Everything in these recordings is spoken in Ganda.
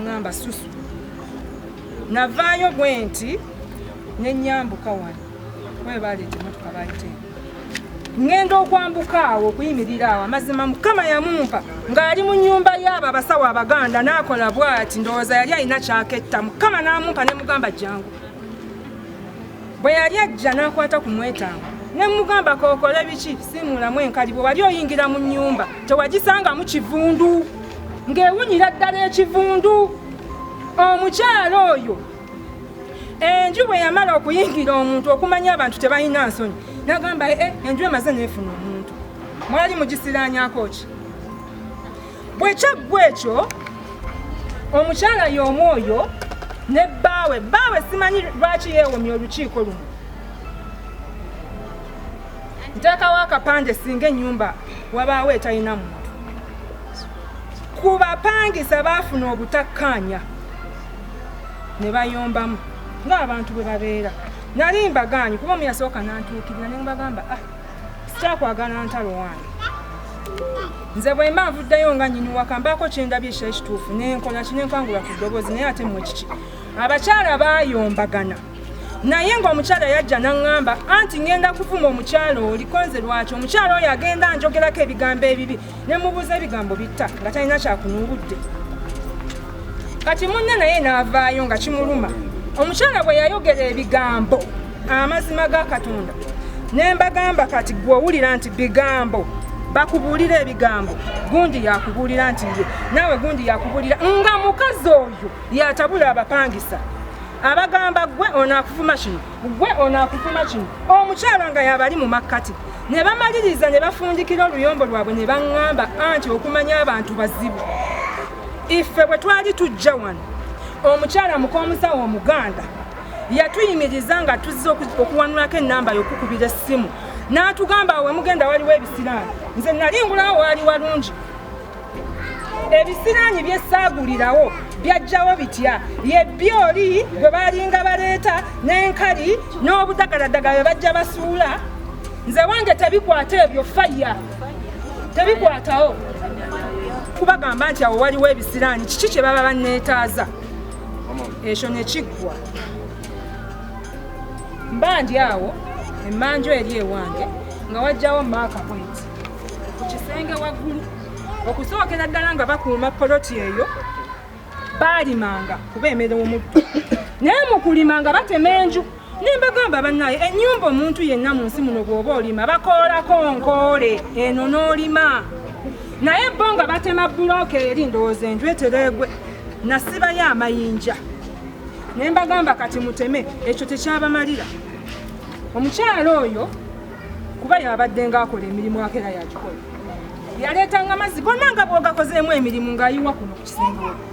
ngamba susu navaayo bwenti nenyambuka wano we baleeta emotoka bayite ngenda okwambuka awo okuyimirira awo amazima mukama yamumpa ng'ali mu nnyumba y'abo abasawo abaganda n'akola bw'ati ndowooza yali alina kyaketta mukama n'amumpa ne mugamba jangu bwe yali ajja n'akwata ku mwetanga ne mugamba kookole biki siimulamu enkali bwe wali oyingira mu nnyumba tewagisangamu kivundu ng'ewunyira ddala ekivundu omukyalo oyo enju bwe yamala okuyingira omuntu okumanya abantu tebalina nsonyi nagamba enju emaze neefuna omuntu mwali mugisiranyako ki bwe kyaggwa ekyo omukyala y'omu oyo ne bbaawe simanyi lwaki yeewomya olukiiko luno nteekawo akapande singa ennyumba wabaawo etalina muntu ku bapangisa baafuna obutakkaanya ne bayombamu ng'abantu bwe babeera nali mbagaanyi kuba omuyasooka nantuukirira ne mbagamba sikyakwagala ntalo wange nze bwe mba nvuddeyo nga nnyini waka mbaako kyendabye ekitali kituufu nenkola kinenkangula ku ddoboozi naye ate mmwe kiki abakyala baayombagana naye ng'omukyala yajja n'aŋŋamba anti ŋŋenda kuvuma omukyala olikonze lwaki omukyala oyo agenda njogerako ebigambo ebibi ne mubuuza ebigambo bitta nga talina kyakunungudde kati munne naye n'avaayo nga kimuluma omukyala bwe yayogera ebigambo amazima ga Katonda ne mbagamba kati gwe owulira nti bigambo bakubuulira ebigambo gundi yakubuulira nti ye naawe gundi yakubuulira nga mukazi oyo yatabula abapangisa abagamba gwe onaakuvuma kino gwe onaakuvuma kino omukyala nga yabali mu makkati ne bamaliriza ne bafundikira oluyombo lwabwe ne baŋŋamba anti okumanya abantu bazibu iffe bwe twali tujja wano omukyala muk'omusawo omuganda yatuyimiriza nga tuzze okuwanulako ennamba y'okukubira essimu n'atugamba we mugenda waliwo ebisiraani nze nalingulawo waali walungi ebisiraani byessaagulirawo byajjawo bitya ye byoli gwe baalinga baleeta n'enkali n'obudagaladagala bwe bajja basuula nze wange tebikwata ebyo faya tebikwatawo kubagamba nti awo waliwo ebisiraani kiki kye baba banneetaaza ekyo ne kiggwa mba ndi awo emmanju eri ewange nga wajjawo maaka bwenti ku kisenge waggulu okusookera ddala nga bakuuma poloti eyo baalimanga kuba emera omuddo naye mu kulima nga batema enju nembagamba bannaye ennyumba omuntu yenna mu nsi muno bw'oba olima bakoolako nkoole eno n'olima naye bo nga batema bulooka eri ndowooza enju etereegwe nasibayo amayinja nembagamba kati muteme ekyo tekyabamalira omukyala oyo kuba yabadde ng'akola emirimu akeera yagikola yaleetanga amazzi gonna nga bw'ogakozeemu emirimu ng'ayiwa kuno ku kisenge olwo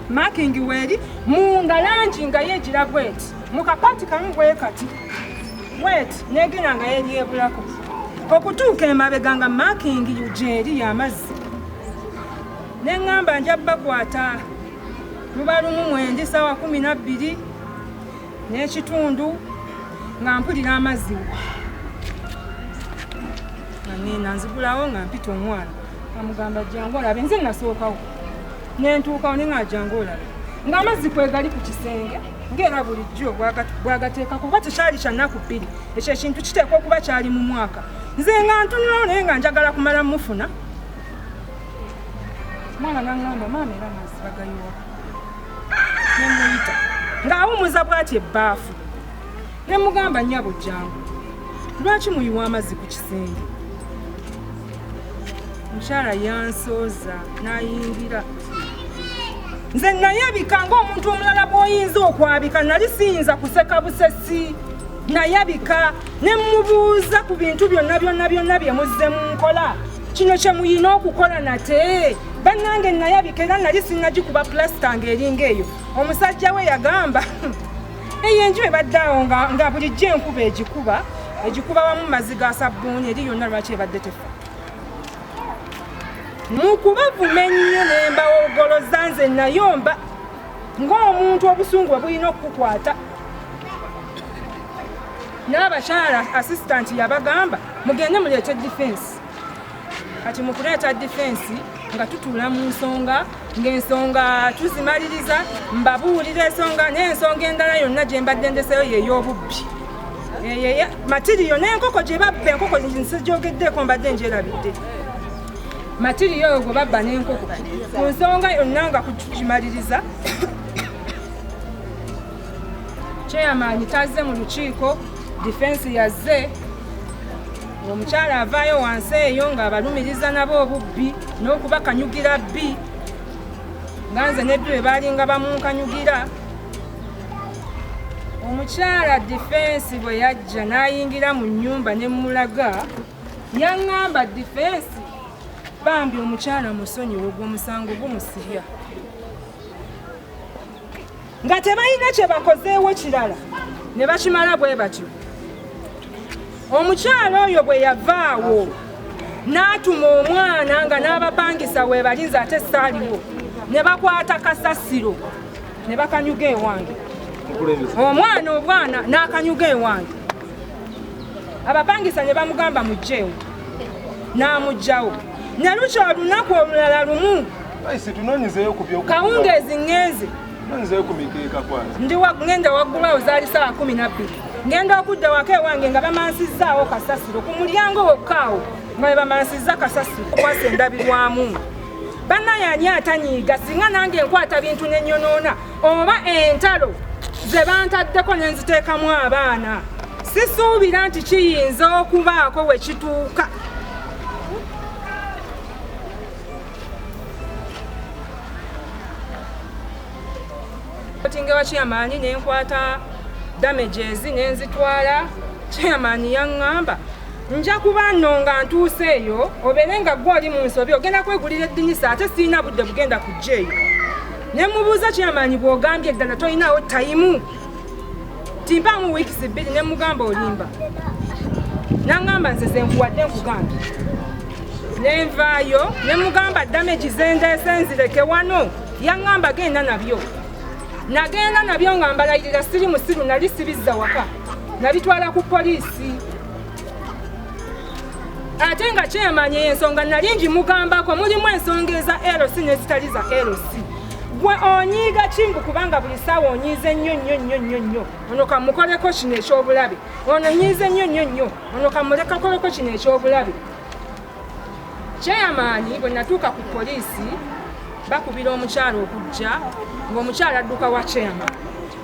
makingi weeri munda langi nga yeegira bweti mu kapaati kamu bwe kati bweti negera nga yeeryebulako okutuuka emabega nga makingi gyeri y'amazzi neŋŋamba nja bakwata luba lumu mwendi ssaawa 12 n'ekitundu nga mpulira amazzi nina nzigulawo nga mpita omwana amugamba jangu olabe nze nasookawo nentuukawo ne nga jangu olabe ng'amazzi kwegali ku kisenge ng'era bulijjo bwagateekako kuba tekyali kya nnaku 2 ekyo ekintu kiteekwa okuba kyali mu mwaka nze nga ntunulawo naye nga njagala kumala mufuna mwana naŋŋamba maama era amazzi bagayiwa nemuyita ng'awumuza bw'ati ebbaafu ne mugamba nnyabo jangu lwaki muyiwa amazzi ku kisenge mukyala yansooza n'ayingira nze nayabika ng'omuntu omulala bw'oyinza okwabika nali siyinza kuseka busesi nayabika ne mubuuza ku bintu byonna bye muzze mu nkola kino kye muyina okukola nate bannange nayabika era nali sinnagikuba pulasita ng'eringa eyo omusajja we yagamba eyo enju ebadde awo nga bulijjo enkuba egikuba wamu mazzi ga sabbuuni eri yonna lwaki ebadde tefa mukubavuma ennyo nembawogoloza nze nayomba ng'omuntu obusungu bwe bulina okukukwata n'abakyala assistant yabagamba mugende muleete defense kati mukuleeta defense nga tutula mu nsonga ng'ensonga tuzimaliriza mbabuulira ensonga n'ensonga endala yonna gye mbadde ndeseyo y'ey'obubbi matiriyo n'enkoko gye babba enkoko nsijogeddeeko mbadde ngyerabidde matiriyo oyo gwe babba n'enkoko ku nsonga yonna nga kukimaliriza chairman tazze mu lukiiko defense yazze omukyala avaayo wansi eyo ng'abalumiriza nabo obubbi n'okubakanyugira bbi nga nze nebbi bwe baalinga bamunkanyugira omukyala defense bwe yajja n'ayingira mu nnyumba ne mulaga yaŋŋamba defense bambi omukyala musonyiwe gw'omusango gumusirya nga tebalina kye bakozeewo kirala ne bakimala bwe batyo omukyala oyo bwe yavaawo n'atuma omwana nga n'abapangisa weebalinze ate saaliwo ne bakwata kasasiro ne bakanyuga ewange omwana n'akanyuga ewange abapangisa ne bamugamba mugjeewo n'amugjawo ne lukya olunaku olulala lumu kawungeezi ŋŋenze ngenda waggulawo zaali saa 12 ngenda okudda waka ewange nga bamansizaawo kasasiro ku mulyango wokkaawo nga bwe bamansizza kasasiro kwasa endabirwamu bannaye ani atanyiiga singa nange enkwata bintu n'ennyonoona oba entalo ze bantaddeko ne nziteekamu abaana sisuubira nti kiyinza okubaako we kituuka otingewa chairman nenkwata damages nenzitwala chairman yaŋŋamba nja kuba nno nga ntuuse eyo obeere nga gwe oli mu nsobi ogenda kwegulira eddinisa ate sirina budde bugenda kujja eyo ne mubuuza chairman bw'ogambye eddala tolinawo tayimu timpaamu wiikis 2 ne mugamba olimba naŋŋamba nze ze nkuwadde nkugambye nenvaayo ne mugamba damages endeese nzireke wano yaŋŋamba genda nabyo nagenda nabyo nga mbalayirira siri musiru nali sibizza waka nabitwala ku poliisi ate nga chairman ensonga nali ngimugambako mulimu ensonga eza LC n'ezitali za LC gwe onyiiga kimbu kubanga buli ssaawa onyiize nnyo ono kamukoleko kino ekyobulabe ono nyiize nnyo ono kamulekakoleko kino ekyobulabe chairman bwe natuuka ku poliisi bakubira omukyala okujja ng'omukyala adduka wa chairman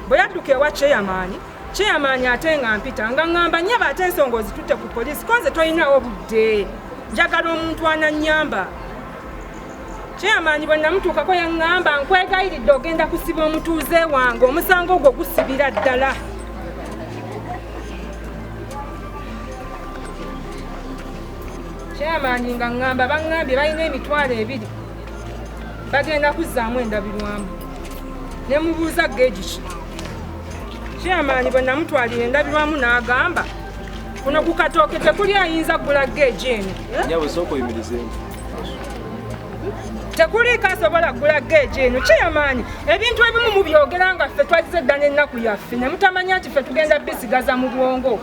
bwe yadduka ewa chairman ate nga mpita nga ŋŋamba nnyaba ate ensonga ozitutte ku poliisi konze tolinawo budde njagala omuntu anannyamba chairman bwe namutuukako yaŋŋamba nkwegayiridde ogenda kusiba omutuuze wange omusango gwo gusibira ddala chairman nga ŋŋamba baŋŋambye balina emitwalo 2 bagenda kuzzaamu endabirwamu ne mubuuza geegi ki chairman bwe namutwalira endabirwamu n'agamba kuno ku katooke tekuli ayinza kugula geegi eno tekuliiko asobola kugula geegi eno chairman ebintu ebimu mubyogera nga ffe twagize dda n'ennaku yaffe ne mutamanya nti ffe tugenda bisigaza mu bwongo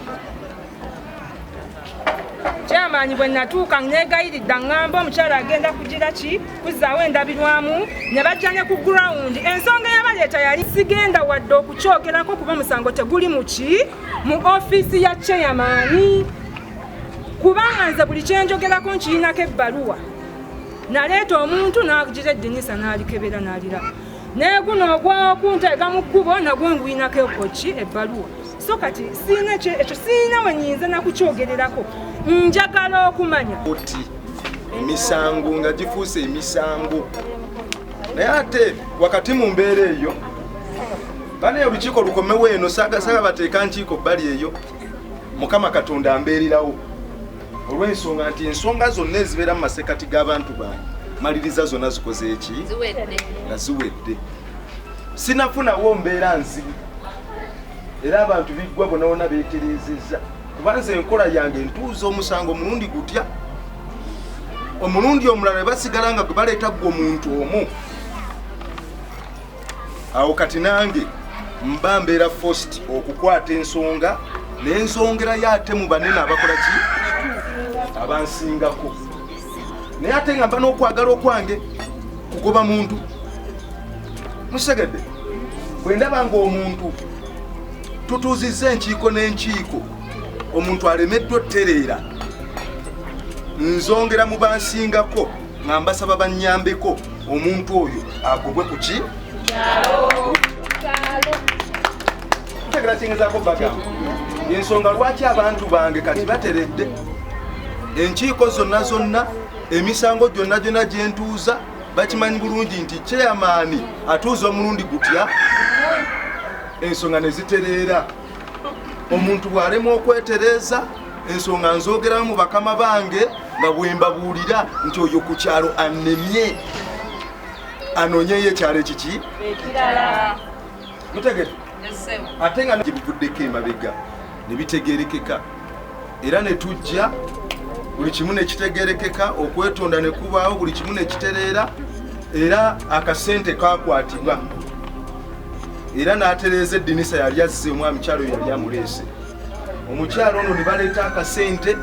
chairman bwe natuuka neegayiridde aŋŋamba omukyala agenda kugira ki kuzzaawo endabirwamu ne bajja ne ku ground ensonga eyabaleeta yali sigenda wadde okukyogerako kuba omusango teguli mu ofiisi ya chairman kubanga nze buli kyenjogerako nkiyinako ebbaluwa naleeta omuntu n'agira eddinisa n'alikebera n'aliraba neeguno ogwokunteega mu kkubo nagwo nguyinako ekoki ebbaluwa so kati ekyo siina we nyinza nakukyogererako njagala okumanya emisango nga gifuuse emisango naye ate wakati mu mbeera eyo bane olukiiko lukomewo eno saaga bateeka nkiiko bbali eyo mukama katonda ambeererawo olw'ensonga nti ensonga zonna ezibeera mu masekati g'abantu bange maliriza zonna zikoze eki nga ziwedde sinafunawo mbeera nzibu era abantu biggwa bonabona beetereezezza kubanze enkola yange ntuuza omusango omulundi gutya omulundi omulala basigala nga gwe baleeta gwe omuntu omu awo kati nange mba mbeera forced okukwata ensonga n'ensongerayo ate mu banene abakola ki abansingako naye ate nga mba n'okwagala okwange kugoba muntu musegedde bwe ndaba ng'omuntu tutuuzizza enkiiko n'enkiiko omuntu alemeddwa ottereera nzongera mu bansingako nga mbasaba bannyambeko omuntu oyo agobwe ku ki ntegera kingezaako bagamba ensonga lwaki abantu bange kati bateredde enkiiko zonna emisango gyonna gye ntuuza bakimanyi bulungi nti chairman atuuza omulundi gutya ensonga ne zitereera omuntu bw'alema okwetereeza ensonga nzoogeramu mu bakama bange nga bwe mbabuulira nti oyo ku kyalo annemye anoonyeyo ekyalo ekiki mutegete ate nga gibuvuddeko emabega ne bitegeerekeka era ne tujja buli kimu ne kitegeerekeka okwetonda ne kubaawo buli kimu ne kitereera era akasente kakwatibwa era n'atereeza eddinisa yali azze omwami kyalo yali amuleese omukyalo ono ne baleeta akasente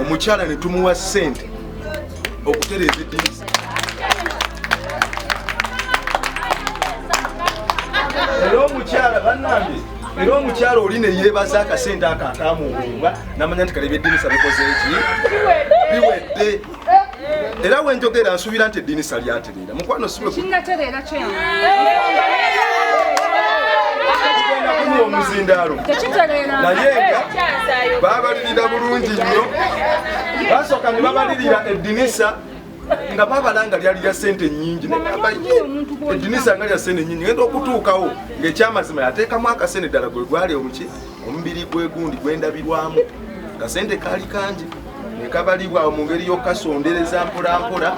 omukyala ne tumuwa ssente okutereeza eddinisa era omukyala bannange era omukyala oli ne yeebaza akasente ako akamuwunga n'amanya nti kaleba eddinisa bikoze eki biwedde era wenjogera nsuubira nti eddinisa lyatereera mukwano omuzindaalo naye nga babalirira bulungi nnyo basooka ne babalirira eddinisa nga babalanga lyali lya ssente nnyingi eddinisa nga lya ssente nnyingi ngenda okutuukawo ng'ekyamazima yateekamu akasente ddala gwe gwali omuki omubiri gwe gundi gwendabirwamu kasente kaali kangi nekabalibwa mu ngeri y'okukasondereza mpolampola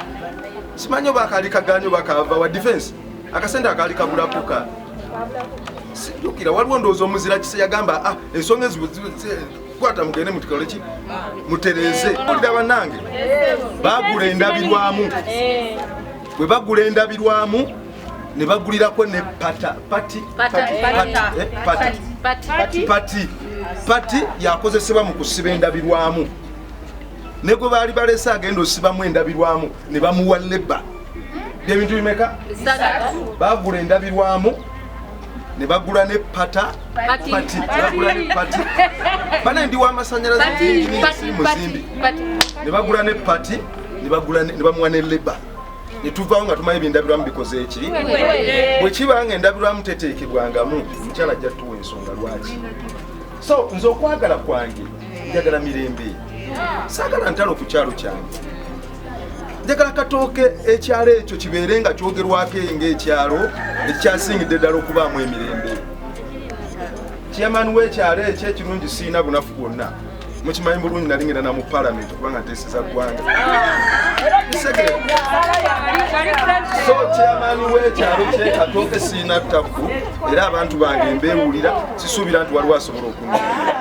simanyi oba akaali kaganya oba kava wa defense akasente akaali kabulakuka sijjukira waliwo ndowooza omuzira kise yagamba ensonga kwata mugende mutikole ki mutereeze olira bannange bagula endabirwamu bwe bagula endabirwamu ne bagulirako ne pati yakozesebwa mu kusiba endabirwamu ne gwe baali balese agenda osibamu endabirwamu ne bamuwa leba byebintu bimeka bagula endabirwamu ne bagula ne pati bana ndi wa masanyalaze muzimbi ne bagula ne pati ne bamuwa ne leba ne tuvaawo nga tumanyi ebindabirwamu bikoze eki bwe kibanga endabirwamu teteekebwangamu omukyala ajja tuwa ensonga lwaki so nze okwagala kwange njagala mirembe saagala ntalo ku kyalo kyange njagala katooke ekyalo ekyo kibeere nga kyogerwako ng'ekyalo ekyasingidde ddala okubaamu emirembe chairman w'ekyalo ekyo ekirungi siina bunafu bwonna mukimanyi bulungi nalingenda na mu palamenti kubanga nteeseza ggwanga so chairman w'ekyalo kyekatooke siina ttafu era abantu bange mbeewulira sisuubira nti waliwo asobola okunyumira